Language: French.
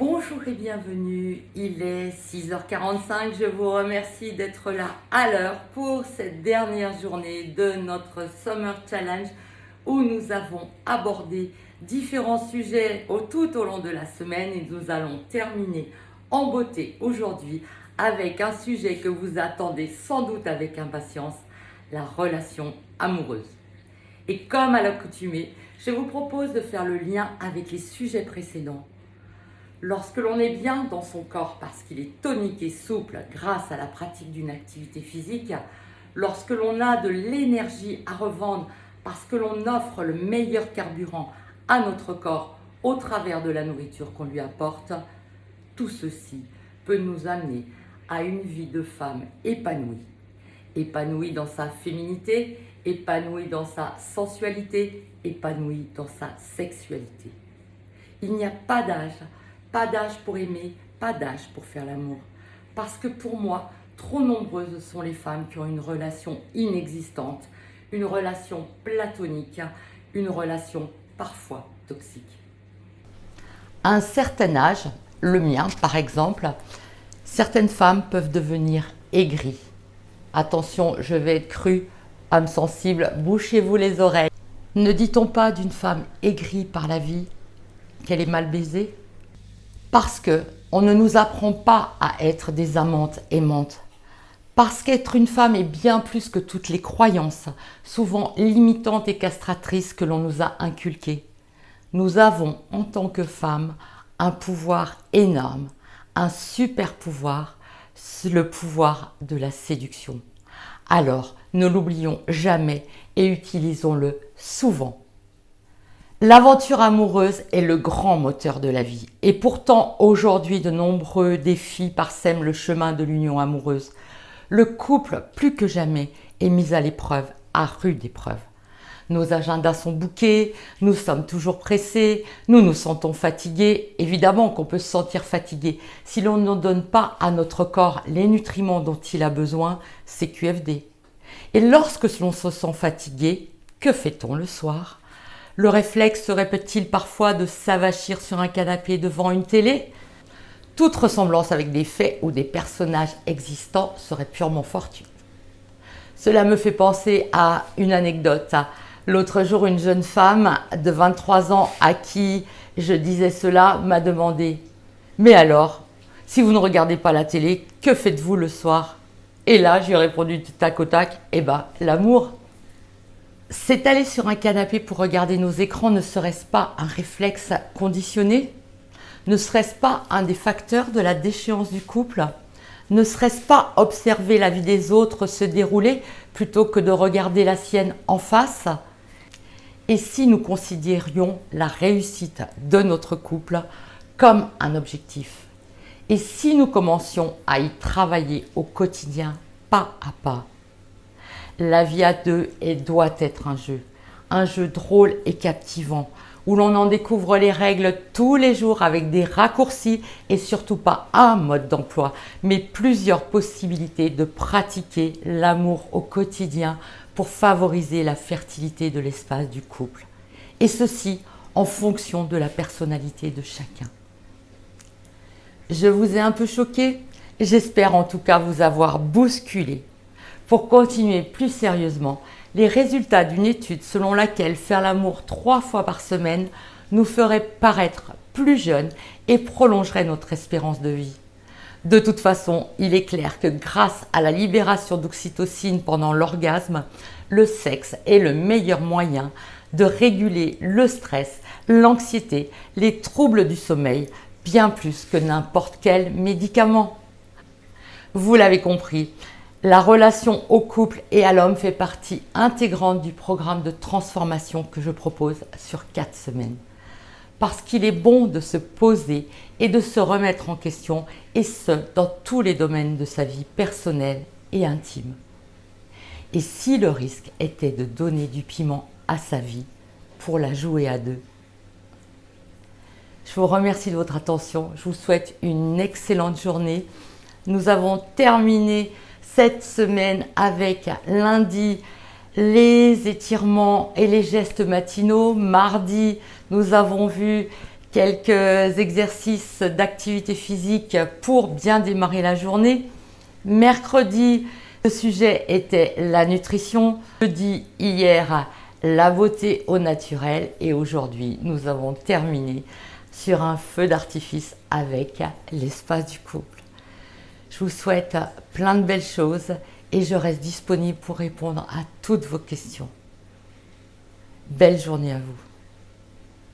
Bonjour et bienvenue, il est 6h45, je vous remercie d'être là à l'heure pour cette dernière journée de notre Summer Challenge où nous avons abordé différents sujets tout au long de la semaine et nous allons terminer en beauté aujourd'hui avec un sujet que vous attendez sans doute avec impatience, la relation amoureuse. Et comme à l'accoutumée, je vous propose de faire le lien avec les sujets précédents. Lorsque l'on est bien dans son corps parce qu'il est tonique et souple grâce à la pratique d'une activité physique, lorsque l'on a de l'énergie à revendre parce que l'on offre le meilleur carburant à notre corps au travers de la nourriture qu'on lui apporte, tout ceci peut nous amener à une vie de femme épanouie. Épanouie dans sa féminité, épanouie dans sa sensualité, épanouie dans sa sexualité. Il n'y a pas d'âge pour aimer, pas d'âge pour faire l'amour. Parce que pour moi, trop nombreuses sont les femmes qui ont une relation inexistante, une relation platonique, une relation parfois toxique. À un certain âge, le mien par exemple, certaines femmes peuvent devenir aigries. Attention, je vais être crue, âme sensible, bouchez-vous les oreilles. Ne dit-on pas d'une femme aigrie par la vie qu'elle est mal baisée ? Parce qu'on ne nous apprend pas à être des amantes aimantes. Parce qu'être une femme est bien plus que toutes les croyances, souvent limitantes et castratrices que l'on nous a inculquées. Nous avons, en tant que femmes, un pouvoir énorme, un super pouvoir, le pouvoir de la séduction. Alors, ne l'oublions jamais et utilisons-le souvent. L'aventure amoureuse est le grand moteur de la vie. Et pourtant, aujourd'hui, de nombreux défis parsèment le chemin de l'union amoureuse. Le couple, plus que jamais, est mis à l'épreuve, à rude épreuve. Nos agendas sont bouqués, nous sommes toujours pressés, nous nous sentons fatigués. Évidemment qu'on peut se sentir fatigué. Si l'on ne donne pas à notre corps les nutriments dont il a besoin, c'est QFD. Et lorsque l'on se sent fatigué, que fait-on le soir ? Le réflexe serait peut-il parfois de s'avachir sur un canapé devant une télé ? Toute ressemblance avec des faits ou des personnages existants serait purement fortuite. Cela me fait penser à une anecdote. L'autre jour, une jeune femme de 23 ans à qui je disais cela m'a demandé « Mais alors, si vous ne regardez pas la télé, que faites-vous le soir ?» Et là, j'ai répondu du tac au tac « Eh ben, l'amour !» S'étaler sur un canapé pour regarder nos écrans ne serait-ce pas un réflexe conditionné ? Ne serait-ce pas un des facteurs de la déchéance du couple ? Ne serait-ce pas observer la vie des autres se dérouler plutôt que de regarder la sienne en face ? Et si nous considérions la réussite de notre couple comme un objectif ? Et si nous commencions à y travailler au quotidien, pas à pas ? La vie à deux doit être un jeu drôle et captivant, où l'on en découvre les règles tous les jours avec des raccourcis et surtout pas un mode d'emploi, mais plusieurs possibilités de pratiquer l'amour au quotidien pour favoriser la fertilité de l'espace du couple. Et ceci en fonction de la personnalité de chacun. Je vous ai un peu choqué, j'espère en tout cas vous avoir bousculé. Pour continuer plus sérieusement, les résultats d'une étude selon laquelle faire l'amour 3 fois par semaine nous ferait paraître plus jeunes et prolongerait notre espérance de vie. De toute façon, il est clair que grâce à la libération d'oxytocine pendant l'orgasme, le sexe est le meilleur moyen de réguler le stress, l'anxiété, les troubles du sommeil, bien plus que n'importe quel médicament. Vous l'avez compris, la relation au couple et à l'homme fait partie intégrante du programme de transformation que je propose sur 4 semaines. Parce qu'il est bon de se poser et de se remettre en question, et ce, dans tous les domaines de sa vie personnelle et intime. Et si le risque était de donner du piment à sa vie pour la jouer à deux ? Je vous remercie de votre attention, je vous souhaite une excellente journée. Nous avons terminé cette semaine avec lundi les étirements et les gestes matinaux. Mardi, nous avons vu quelques exercices d'activité physique pour bien démarrer la journée. Mercredi, le sujet était la nutrition. Jeudi, hier, la beauté au naturel. Et aujourd'hui, nous avons terminé sur un feu d'artifice avec l'espace du couple. Je vous souhaite plein de belles choses et je reste disponible pour répondre à toutes vos questions. Belle journée à vous.